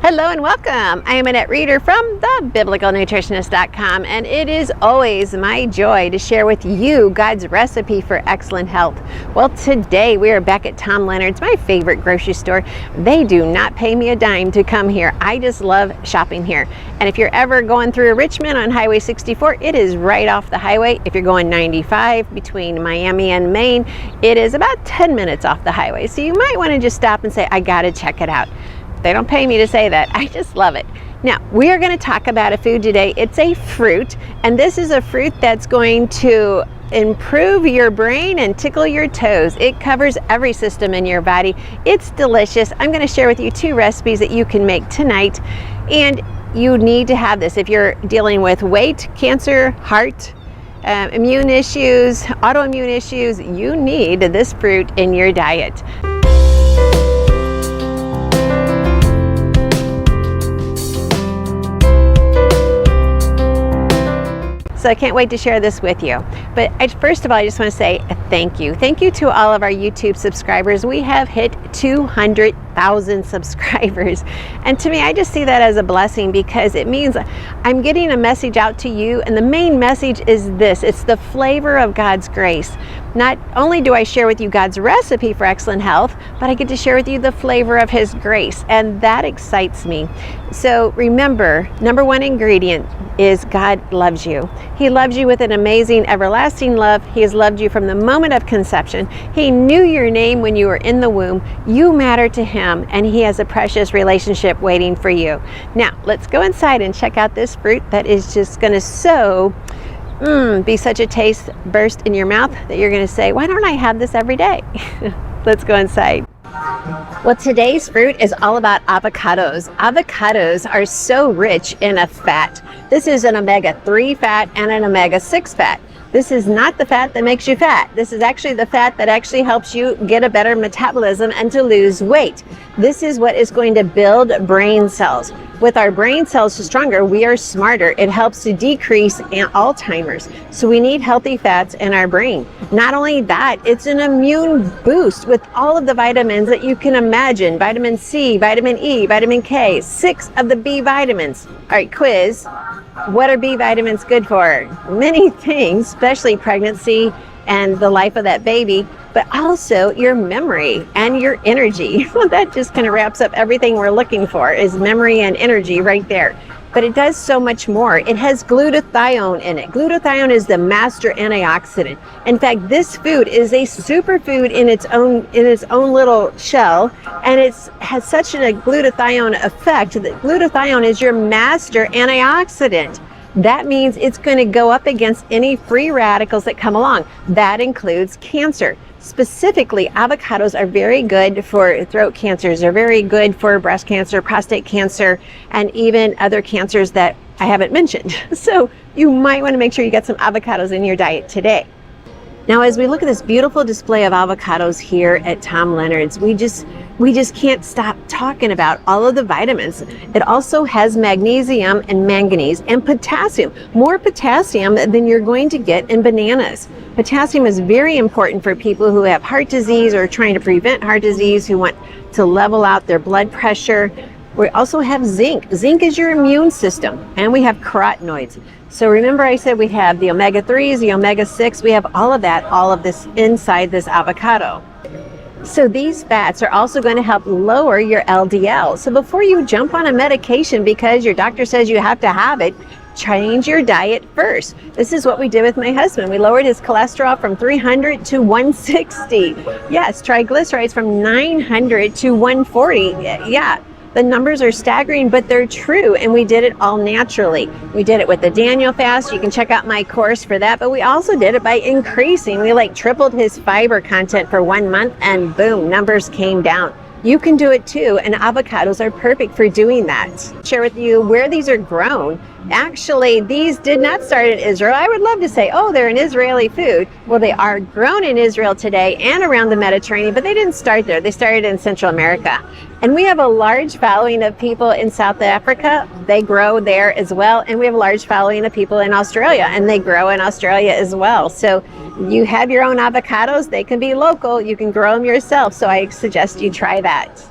Hello and welcome. I am Annette Reeder from thebiblicalnutritionist.com, and it is always my joy to share with you God's recipe for excellent health. Well, today we are back at Tom Leonard's, my favorite grocery store. They do not pay me a dime to come here. I just love shopping here. And if you're ever going through Richmond on Highway 64, it is right off the highway. If you're going 95 between Miami and Maine, it is about 10 minutes off the highway. So you might want to just stop and say, I gotta check it out. They don't pay me to say that. I just love it. Now, we are going to talk about a food today. It's a fruit, and this is a fruit that's going to improve your brain and tickle your toes. It covers every system in your body. It's delicious. I'm going to share with you 2 recipes that you can make tonight, and you need to have this if you're dealing with weight, cancer, heart, immune issues, autoimmune issues. You need this fruit in your diet. So I can't wait to share this with you. But first of all, I just want to say thank you. Thank you to all of our YouTube subscribers. We have hit 200,000 subscribers. And to me, I just see that as a blessing because it means I'm getting a message out to you. And the main message is this. It's the flavor of God's grace. Not only do I share with you God's recipe for excellent health, but I get to share with you the flavor of His grace. And that excites me. So remember, number 1 ingredient is God loves you. He loves you with an amazing, everlasting love. He has loved you from the moment of conception. He knew your name when you were in the womb. You matter to Him, and He has a precious relationship waiting for you. Now, let's go inside and check out this fruit that is just going to be such a taste burst in your mouth that you're going to say, why don't I have this every day? Let's go inside. Well, today's fruit is all about avocados. Avocados are so rich in a fat. This is an omega-3 fat and an omega-6 fat. This is not the fat that makes you fat. This is actually the fat that actually helps you get a better metabolism and to lose weight. This is what is going to build brain cells. With our brain cells stronger, we are smarter. It helps to decrease Alzheimer's. So we need healthy fats in our brain. Not only that, it's an immune boost with all of the vitamins that you can imagine. Vitamin C, vitamin E, vitamin K, 6 of the B vitamins. All right, quiz. What are B vitamins good for? Many things, especially pregnancy and the life of that baby, but also your memory and your energy. Well, that just kind of wraps up everything we're looking for is memory and energy right there. But it does so much more. It has glutathione in it. Glutathione is the master antioxidant. In fact, this food is a superfood in its own little shell, and it has such a glutathione effect that glutathione is your master antioxidant. That means it's going to go up against any free radicals that come along. That includes cancer. Specifically, avocados are very good for throat cancers. They're very good for breast cancer, prostate cancer, and even other cancers that I haven't mentioned. So you might want to make sure you get some avocados in your diet today. Now, as we look at this beautiful display of avocados here at Tom Leonard's, we just can't stop talking about all of the vitamins. It also has magnesium and manganese and potassium, more potassium than you're going to get in bananas. Potassium is very important for people who have heart disease or trying to prevent heart disease, who want to level out their blood pressure. We also have zinc. Zinc is your immune system, and we have carotenoids. So remember I said we have the omega-3s, the omega-6, we have all of this inside this avocado. So these fats are also going to help lower your LDL. So before you jump on a medication because your doctor says you have to have it, change your diet first. This is what we did with my husband. We lowered his cholesterol from 300 to 160. Yes, triglycerides from 900 to 140. Yeah. The numbers are staggering, but they're true, and we did it all naturally. We did it with the Daniel fast. You can check out my course for that, but we also did it by increasing. We tripled his fiber content for 1 month, and boom, numbers came down. You can do it too, and avocados are perfect for doing that. Share with you where these are grown. Actually, these did not start in Israel. I would love to say, oh, they're an Israeli food. Well, they are grown in Israel today and around the Mediterranean, but they didn't start there. They started in Central America. And we have a large following of people in South Africa. They grow there as well. And we have a large following of people in Australia, and they grow in Australia as well. So you have your own avocados. They can be local. You can grow them yourself. So I suggest you try that.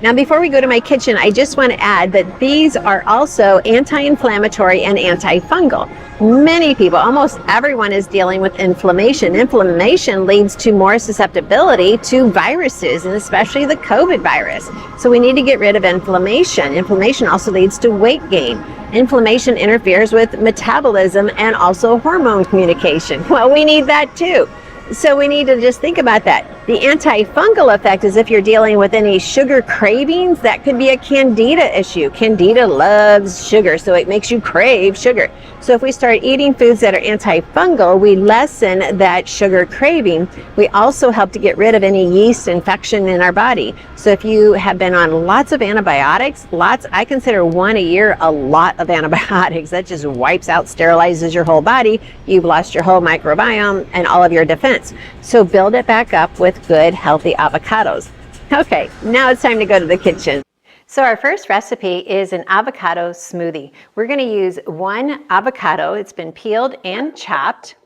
Now, before we go to my kitchen, I just want to add that these are also anti-inflammatory and antifungal. Many people, almost everyone, is dealing with inflammation. Inflammation leads to more susceptibility to viruses, and especially the COVID virus. So we need to get rid of inflammation. Inflammation also leads to weight gain. Inflammation interferes with metabolism and also hormone communication. Well, we need that too. So we need to just think about that. The antifungal effect is if you're dealing with any sugar cravings, that could be a candida issue. Candida loves sugar, so it makes you crave sugar. So if we start eating foods that are antifungal, we lessen that sugar craving. We also help to get rid of any yeast infection in our body. So if you have been on lots of antibiotics, I consider 1 a year a lot of antibiotics. That just wipes out, sterilizes your whole body. You've lost your whole microbiome and all of your defense. So build it back up with good, healthy avocados. Okay, now it's time to go to the kitchen. So our first recipe is an avocado smoothie. We're going to use 1 avocado. It's been peeled and chopped.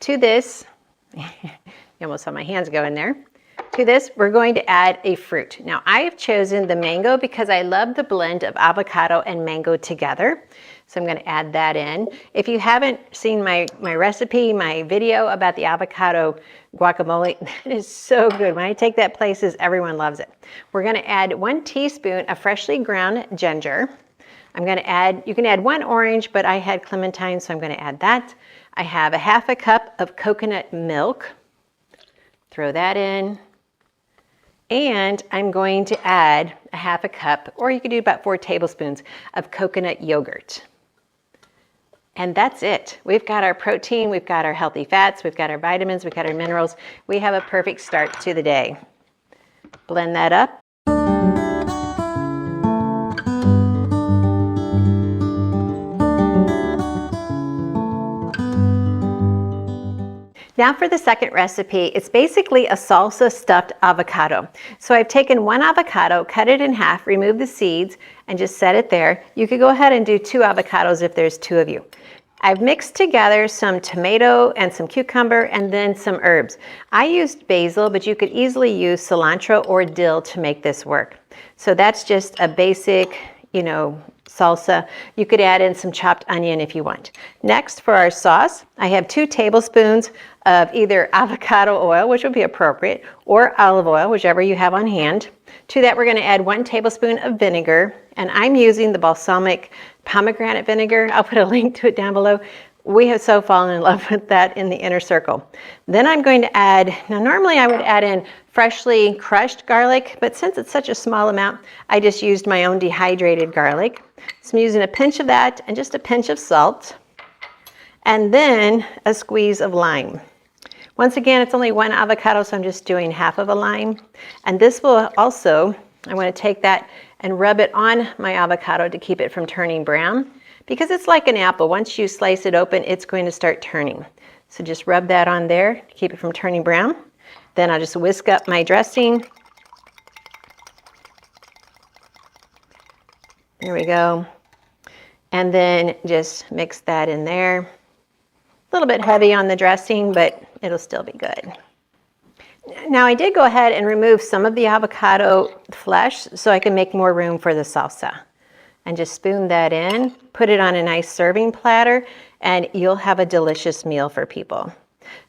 To this, you almost saw my hands go in there. To this, we're going to add a fruit. Now, I have chosen the mango because I love the blend of avocado and mango together. So I'm going to add that in. If you haven't seen my recipe, my video about the avocado guacamole, that is so good. When I take that places, everyone loves it. We're going to add 1 teaspoon of freshly ground ginger. I'm going to add, you can add 1 orange, but I had clementine, so I'm going to add that. I have a 1/2 cup of coconut milk. Throw that in. And I'm going to add a 1/2 cup, or you could do about 4 tablespoons of coconut yogurt. And that's it. We've got our protein, we've got our healthy fats, we've got our vitamins, we've got our minerals. We have a perfect start to the day. Blend that up. Now for the second recipe, it's basically a salsa stuffed avocado. So I've taken 1 avocado, cut it in half, removed the seeds, and just set it there. You could go ahead and do 2 avocados if there's 2 of you. I've mixed together some tomato and some cucumber and then some herbs. I used basil, but you could easily use cilantro or dill to make this work. So that's just a basic, salsa. You could add in some chopped onion if you want. Next, for our sauce, I have 2 tablespoons of either avocado oil, which would be appropriate, or olive oil, whichever you have on hand. To that, we're going to add 1 tablespoon of vinegar, and I'm using the balsamic pomegranate vinegar. I'll put a link to it down below. We have so fallen in love with that in the inner circle. Then I'm going to add, now normally I would add in freshly crushed garlic, but since it's such a small amount, I just used my own dehydrated garlic. So I'm using a pinch of that and just a pinch of salt, and then a squeeze of lime. Once again, it's only 1 avocado, so I'm just doing 1/2 of a lime. And this will also, I want to take that and rub it on my avocado to keep it from turning brown, because it's like an apple. Once you slice it open, it's going to start turning. So just rub that on there to keep it from turning brown. Then I'll just whisk up my dressing. There we go. And then just mix that in there. A little bit heavy on the dressing, but it'll still be good. Now I did go ahead and remove some of the avocado flesh so I can make more room for the salsa. And just spoon that in, put it on a nice serving platter, and you'll have a delicious meal for people.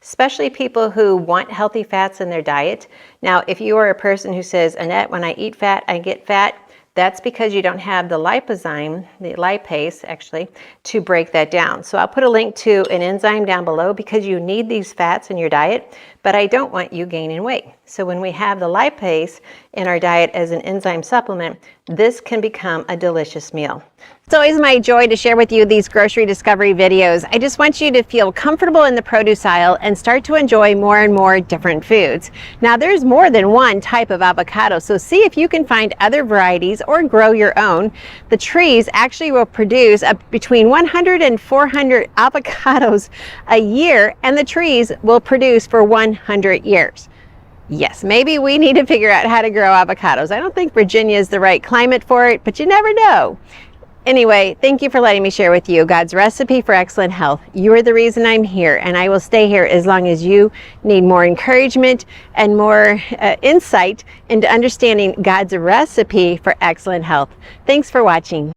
Especially people who want healthy fats in their diet. Now, if you are a person who says, Annette, when I eat fat, I get fat, that's because you don't have the lipozyme, the lipase actually, to break that down. So I'll put a link to an enzyme down below because you need these fats in your diet, but I don't want you gaining weight. So when we have the lipase in our diet as an enzyme supplement, this can become a delicious meal. It's always my joy to share with you these grocery discovery videos. I just want you to feel comfortable in the produce aisle and start to enjoy more and more different foods. Now there's more than 1 type of avocado, so see if you can find other varieties or grow your own. The trees actually will produce between 100 and 400 avocados a year, and the trees will produce for 100 years. Yes, maybe we need to figure out how to grow avocados. I don't think Virginia is the right climate for it, but you never know. Anyway, thank you for letting me share with you God's recipe for excellent health. You are the reason I'm here, and I will stay here as long as you need more encouragement and more insight into understanding God's recipe for excellent health. Thanks for watching.